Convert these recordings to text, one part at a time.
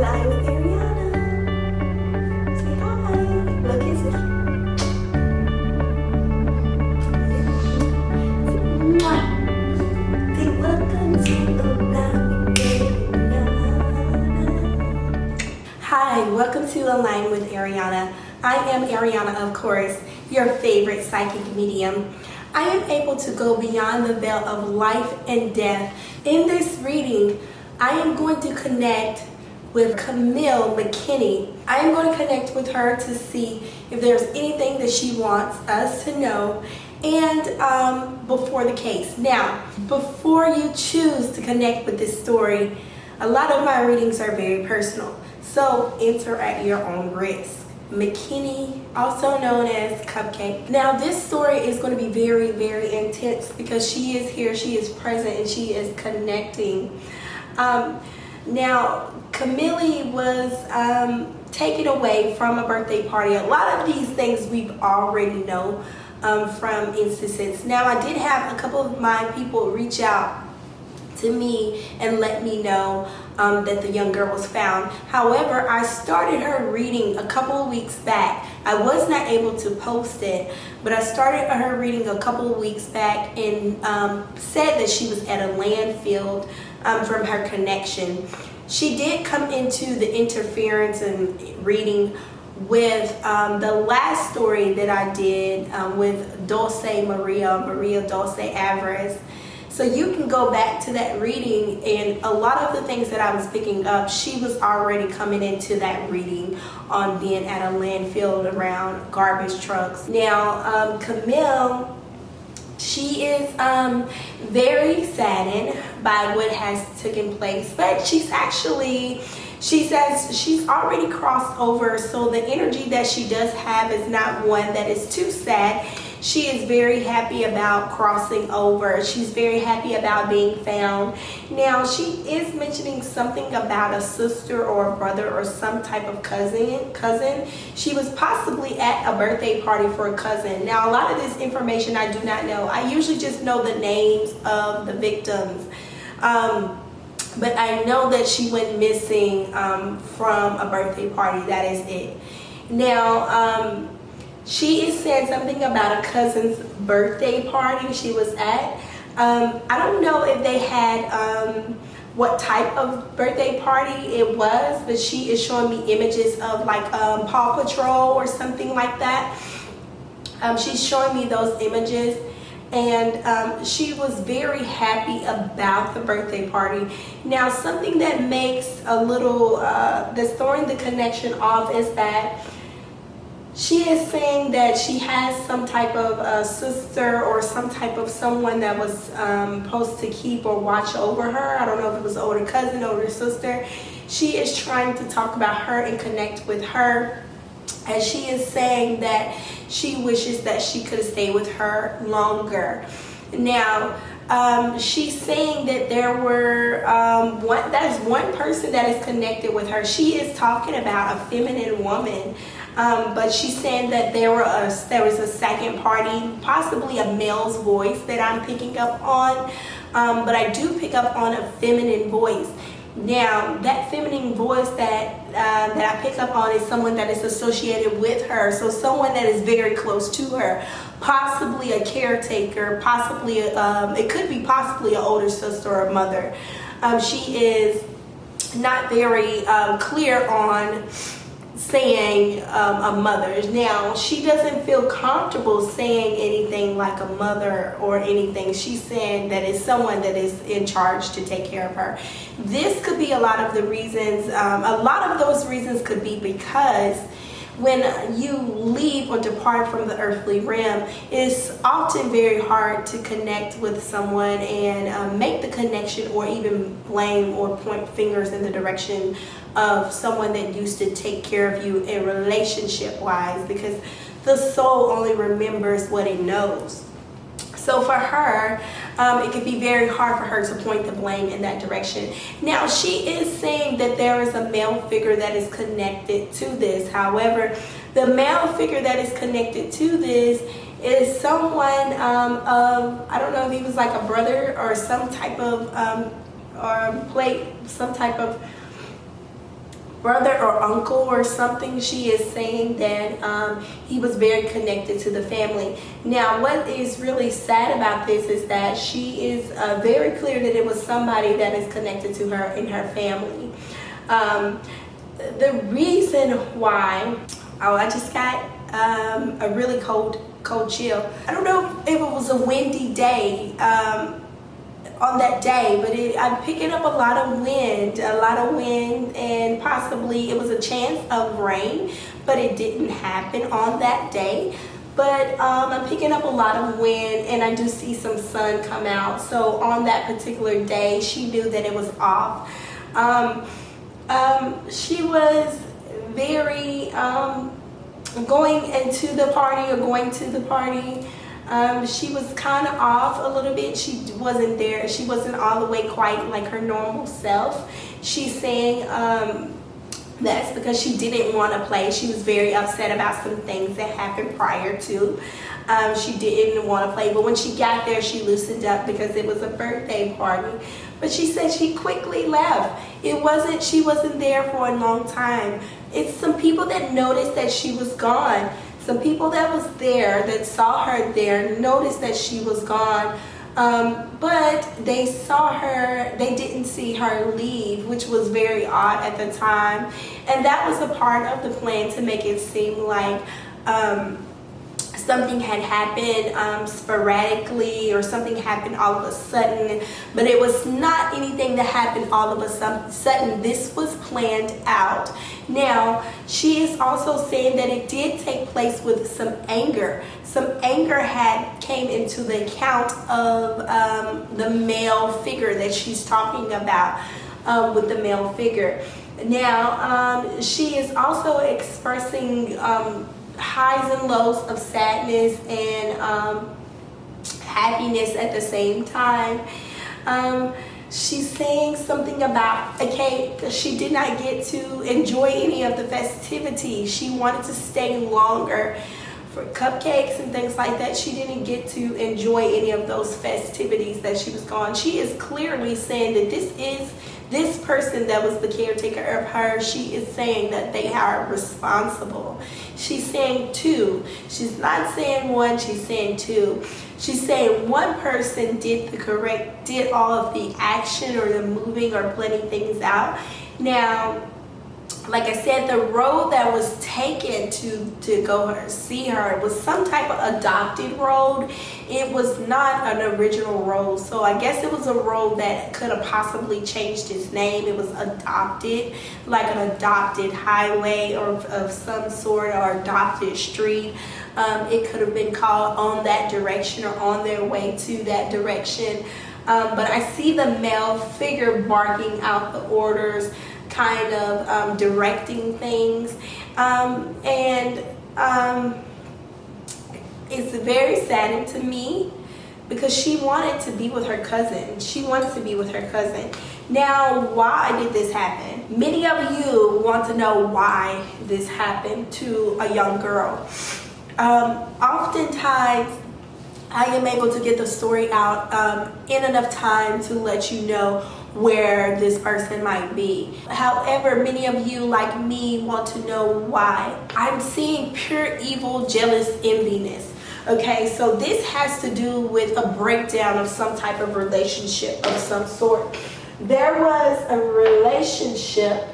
Live with Ariana. Say hi. Look, is it? Mwah. Say welcome to Live with Ariana. Hi, welcome to Align with Ariana. I am Ariana, of course, your favorite psychic medium. I am able to go beyond the veil of life and death. In this reading, I am going to connect with Kamille McKinney. I am going to connect with her to see if there's anything that she wants us to know and before the case. Now, before you choose to connect with this story, a lot of my readings are very personal, so enter at your own risk. McKinney, also known as Cupcake. Now this story is going to be very, very intense because she is here, she is present, and she is connecting. Now, Kamille was taken away from a birthday party. A lot of these things we've already know from instances. Now, I did have a couple of my people reach out to me and let me know that the young girl was found. However, I started her reading a couple of weeks back. I was not able to post it, but I started her reading a couple of weeks back and said that she was at a landfill from her connection. She did come into the interference and reading with the last story that I did with Maria Dulce Alvarez. So you can go back to that reading, and a lot of the things that I was picking up, she was already coming into that reading on being at a landfill around garbage trucks. Now, Kamille, she is very saddened by what has taken place, but she says she's already crossed over, so the energy that she does have is not one that is too sad. She is very happy about crossing over. She's very happy about being found. Now, she is mentioning something about a sister or a brother or some type of cousin. She was possibly at a birthday party for a cousin. Now, a lot of this information I do not know. I usually just know the names of the victims. But I know that she went missing from a birthday party. That is it. Now, she is saying something about a cousin's birthday party she was at. I don't know if they had what type of birthday party it was, but she is showing me images of like Paw Patrol or something like that. She's showing me those images, and she was very happy about the birthday party. Now, something that makes a little, that's throwing the connection off is that she is saying that she has some type of sister or some type of someone that was supposed to keep or watch over her. I don't know if it was an older cousin, older sister. She is trying to talk about her and connect with her, and she is saying that she wishes that she could have stayed with her longer. Now, she's saying that there were that is one person that is connected with her. She is talking about a feminine woman. But she's saying that there was a second party, possibly a male's voice that I'm picking up on, but I do pick up on a feminine voice. Now, that feminine voice that I pick up on is someone that is associated with her, so someone that is very close to her, possibly a caretaker, possibly it could be possibly an older sister or mother. She is not very clear on saying a mother. Now, she doesn't feel comfortable saying anything like a mother or anything. She's saying that it's someone that is in charge to take care of her. This could be a lot of the reasons. A lot of those reasons could be because when you leave or depart from the earthly realm, it's often very hard to connect with someone and make the connection or even blame or point fingers in the direction of someone that used to take care of you in relationship wise, because the soul only remembers what it knows. So for her, it could be very hard for her to point the blame in that direction. Now, she is saying that there is a male figure that is connected to this. However, the male figure that is connected to this is someone of, I don't know if he was like a brother or some type of brother or uncle or something. She is saying that he was very connected to the family. Now, what is really sad about this is that she is very clear that it was somebody that is connected to her in her family. The reason why, I just got a really cold chill. I don't know if it was a windy day on that day, but I'm picking up a lot of wind, and possibly it was a chance of rain, but it didn't happen on that day. But I'm picking up a lot of wind, and I do see some sun come out. So on that particular day, she knew that it was off. She was very going into the party or going to the party. She was kind of off a little bit. She wasn't there. She wasn't all the way quite like her normal self. She's saying that's because she didn't want to play. She was very upset about some things that happened prior to. She didn't want to play, but when she got there, she loosened up because it was a birthday party. But she said she quickly left. She wasn't there for a long time. It's some people that noticed that she was gone. Some people that was there, that saw her there, noticed that she was gone. But they saw her, they didn't see her leave, which was very odd at the time. And that was a part of the plan to make it seem like something had happened sporadically, or something happened all of a sudden, but it was not anything that happened all of a sudden. This was planned out. Now, she is also saying that it did take place with some anger. Some anger came into the account of the male figure that she's talking about, with the male figure. Now, she is also expressing highs and lows of sadness and happiness at the same time. She's saying something about, okay, she did not get to enjoy any of the festivities. She wanted to stay longer for cupcakes and things like that. She didn't get to enjoy any of those festivities that she was gone. She is clearly saying that this person that was the caretaker of her, she is saying that they are responsible. She's saying two. She's not saying one, she's saying two. She's saying one person did all of the action or the moving or planning things out. Now, like I said, the road that was taken to go see her was some type of adopted road. It was not an original road. So I guess it was a road that could have possibly changed its name. It was adopted, like an adopted highway or of some sort, or adopted street. It could have been called On That Direction or On Their Way to That Direction. But I see the male figure barking out the orders, kind of directing things, and it's very saddening to me because she wanted to be with her cousin. She wanted to be with her cousin. Now, why did this happen? Many of you want to know why this happened to a young girl. Oftentimes, I am able to get the story out in enough time to let you know where this person might be. However, many of you, like me, want to know why. I'm seeing pure evil, jealous enviness. Okay, so this has to do with a breakdown of some type of relationship of some sort. There was a relationship,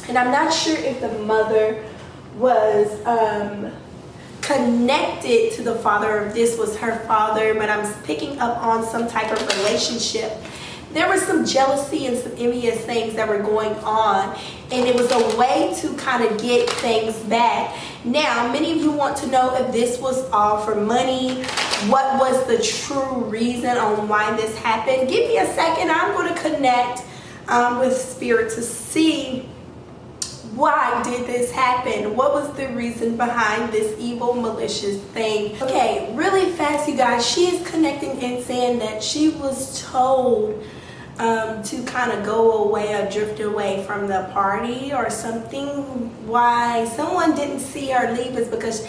and I'm not sure if the mother was connected to the father, if this was her father, but I'm picking up on some type of relationship. There was some jealousy and some envious things that were going on, and it was a way to kind of get things back. Now, many of you want to know if this was all for money. What was the true reason on why this happened? Give me a second. I'm going to connect with Spirit to see why did this happen? What was the reason behind this evil, malicious thing? Okay, really fast, you guys. She is connecting and saying that she was told to kind of go away or drift away from the party or something. Why someone didn't see her leave is because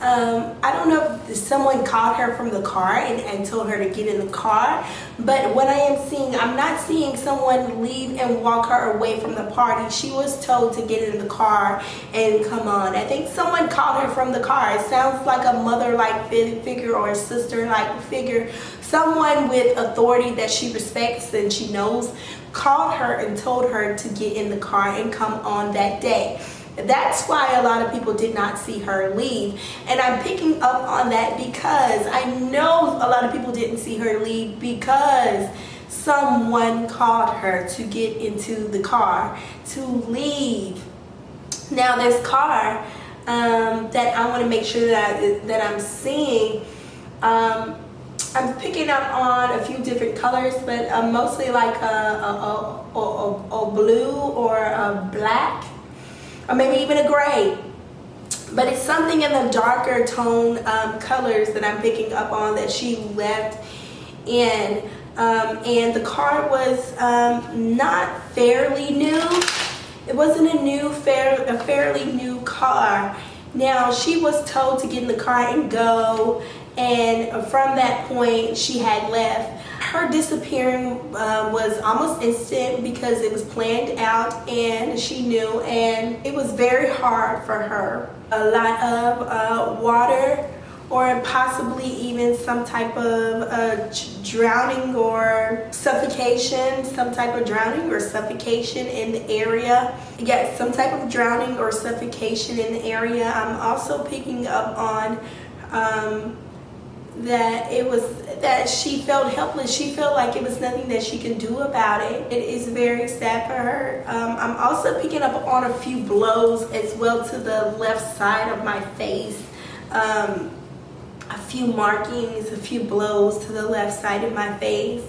I don't know if someone called her from the car and told her to get in the car, but what I am seeing, I'm not seeing someone leave and walk her away from the party. She was told to get in the car and come on. I think someone called her from the car. It sounds like a mother-like figure or a sister-like figure, someone with authority that she respects and she knows, called her and told her to get in the car and come on that day. That's why a lot of people did not see her leave. And I'm picking up on that because I know a lot of people didn't see her leave because someone called her to get into the car to leave. Now this car that I want to make sure that I'm seeing, I'm picking up on a few different colors, but mostly like a blue or a black, or maybe even a gray, but it's something in the darker tone colors that I'm picking up on that she left in, and the car was not fairly new. It wasn't a fairly new car. Now she was told to get in the car and go, and from that point she had left. Her disappearing was almost instant because it was planned out and she knew, and it was very hard for her. A lot of water or possibly even some type of drowning or suffocation, in the area. Yes, some type of drowning or suffocation in the area. I'm also picking up on that she felt helpless. She felt like it was nothing that she can do about it. It is very sad for her. I'm also picking up on a few blows as well to the left side of my face. A few markings, a few blows to the left side of my face.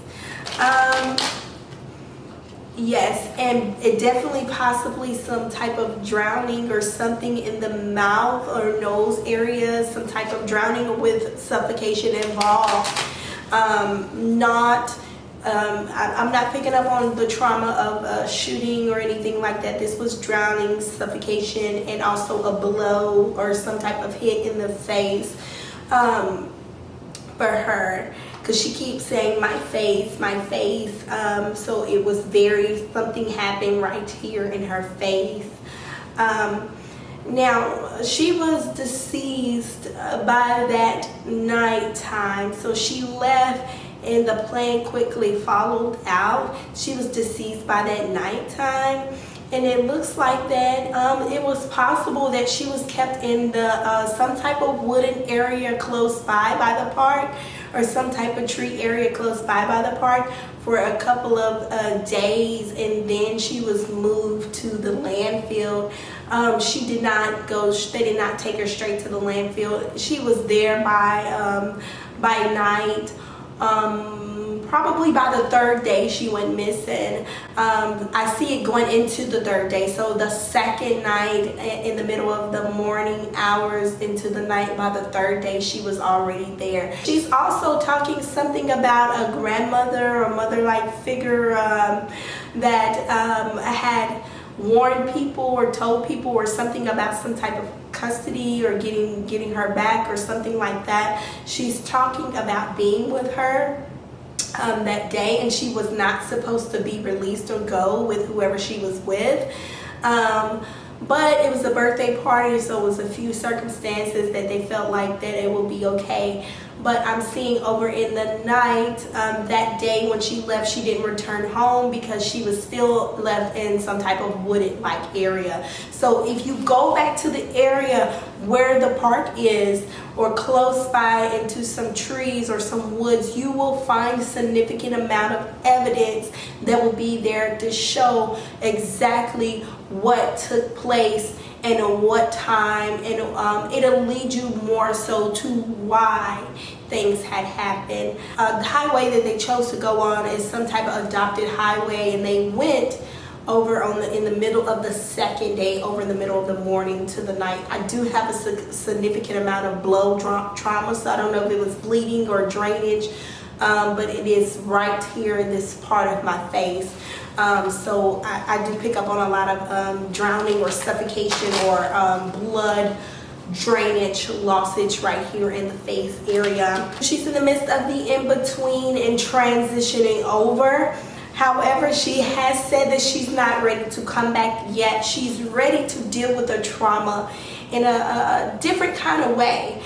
Yes, and it definitely possibly some type of drowning or something in the mouth or nose area, some type of drowning with suffocation involved. I'm not picking up on the trauma of a shooting or anything like that. This was drowning, suffocation, and also a blow or some type of hit in the face for her. Because she keeps saying my face, so it was something happened right here in her face. Now, she was deceased by that nighttime, so she left and the plane quickly followed out. She was deceased by that nighttime, and it looks like that it was possible that she was kept in the some type of wooden area close by the park, or some type of tree area close by the park for a couple of days, and then she was moved to the landfill. She did not go, they did not take her straight to the landfill. She was there by night. Probably by the third day she went missing. I see it going into the third day, so the second night in the middle of the morning hours into the night. By the third day she was already there. She's also talking something about a grandmother or mother-like figure that had warned people or told people or something about some type of custody or getting her back or something like that. She's talking about being with her that day, and she was not supposed to be released or go with whoever she was with. But it was a birthday party, so it was a few circumstances that they felt like that it would be okay. But I'm seeing over in the night, that day when she left, she didn't return home because she was still left in some type of wooded-like area. So if you go back to the area where the park is, or close by into some trees or some woods, you will find a significant amount of evidence that will be there to show exactly what took place and at what time, and it'll lead you more so to why things had happened. The highway that they chose to go on is some type of adopted highway, and they went over in the middle of the second day, over in the middle of the morning to the night. I do have a significant amount of blow trauma, so I don't know if it was bleeding or drainage, but it is right here in this part of my face. So I do pick up on a lot of drowning or suffocation or blood drainage, lossage right here in the face area. She's in the midst of the in-between and transitioning over. However, she has said that she's not ready to come back yet. She's ready to deal with the trauma in a different kind of way.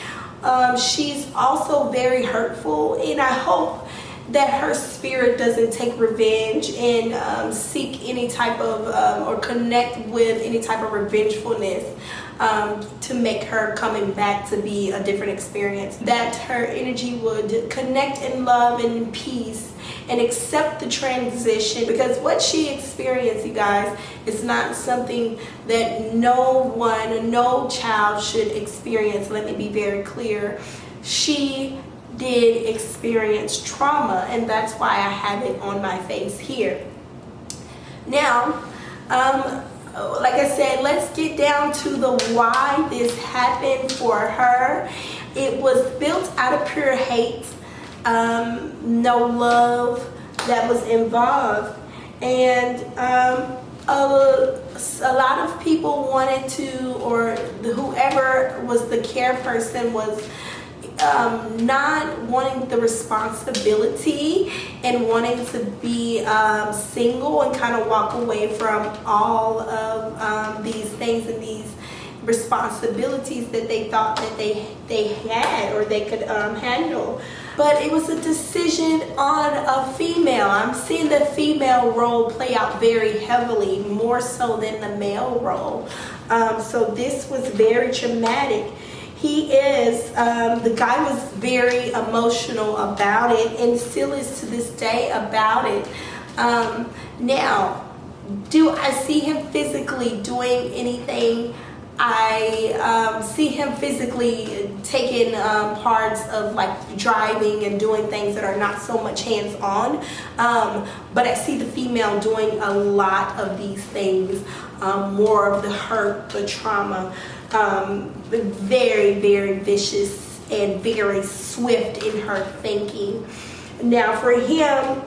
She's also very hurtful, and I hope that her spirit doesn't take revenge and seek any type of or connect with any type of revengefulness to make her coming back to be a different experience. That her energy would connect in love and in peace and accept the transition, because what she experienced, you guys, is not something that no child should experience. Let me be very clear. She did experience trauma, and that's why I have it on my face here. Now, like I said, let's get down to the why this happened for her. It was built out of pure hate, no love that was involved, and a lot of people wanted to, or whoever was the care person was not wanting the responsibility and wanting to be single and kind of walk away from all of these things and these responsibilities that they thought that they had or they could handle. But it was a decision on a female. I'm seeing the female role play out very heavily, more so than the male role. So this was very traumatic. The guy was very emotional about it and still is to this day about it. Now, do I see him physically doing anything? I see him physically taking parts of like driving and doing things that are not so much hands-on. But I see the female doing a lot of these things, more of the hurt, the trauma. Very, very vicious and very swift in her thinking. Now for him,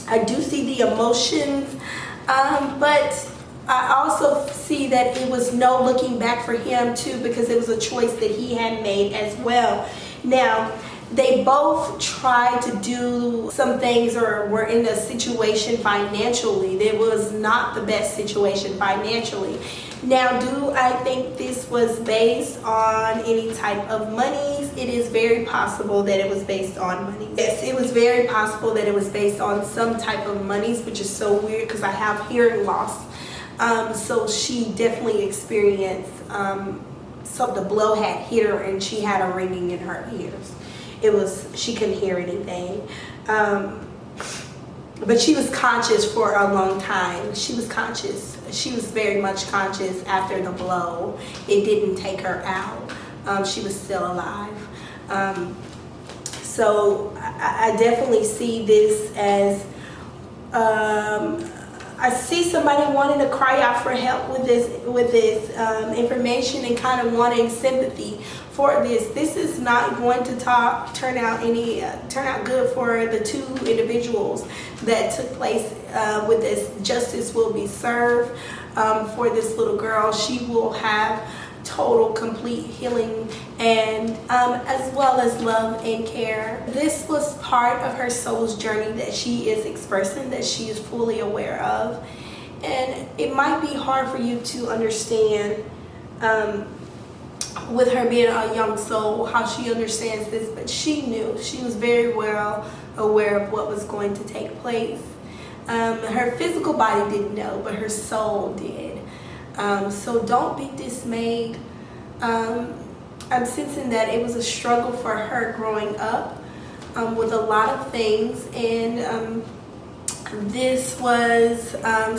I do see the emotions, but I also see that it was no looking back for him too, because it was a choice that he had made as well. Now, they both tried to do some things or were in a situation financially that was not the best situation financially. Now, do I think this was based on any type of monies? It is very possible that it was based on money. Yes, it was very possible that it was based on some type of monies, which is so weird because I have hearing loss. So she definitely experienced, so the blow had hit her and she had a ringing in her ears. She couldn't hear anything. But she was conscious for a long time. She was conscious. She was very much conscious after the blow. It didn't take her out. She was still alive. So I definitely see this as, I see somebody wanting to cry out for help with this information and kind of wanting sympathy for this. This is not going to turn out good for the two individuals that took place with this. Justice will be served for this little girl. She will have total, complete healing and as well as love and care. This was part of her soul's journey that she is expressing, that she is fully aware of. And it might be hard for you to understand with her being a young soul how she understands this, but she knew. She was very well aware of what was going to take place. Her physical body didn't know, but her soul did. So don't be dismayed. I'm sensing that it was a struggle for her growing up with a lot of things, and this was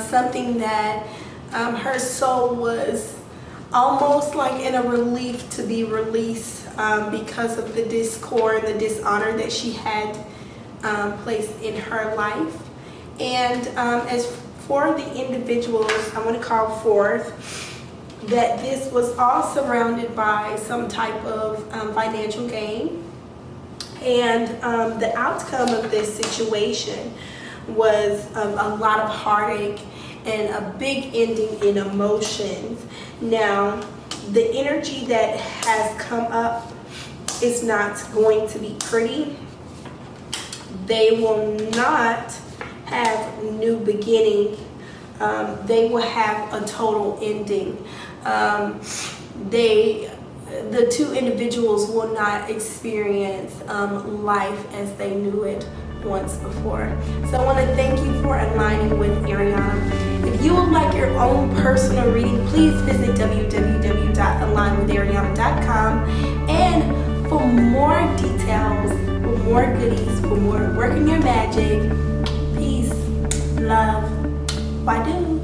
something that her soul was almost like in a relief to be released because of the discord and the dishonor that she had placed in her life. And as for the individuals, I want to call forth that this was all surrounded by some type of financial gain. And the outcome of this situation was a lot of heartache and a big ending in emotions. Now, the energy that has come up is not going to be pretty. They will not have new beginning. They will have a total ending. The two individuals will not experience life as they knew it once before. So I want to thank you for aligning with Ariana. If you would like your own personal reading, please visit www.alignwithariana.com. And for more details, for more goodies, for more working your magic, peace, love, Badu.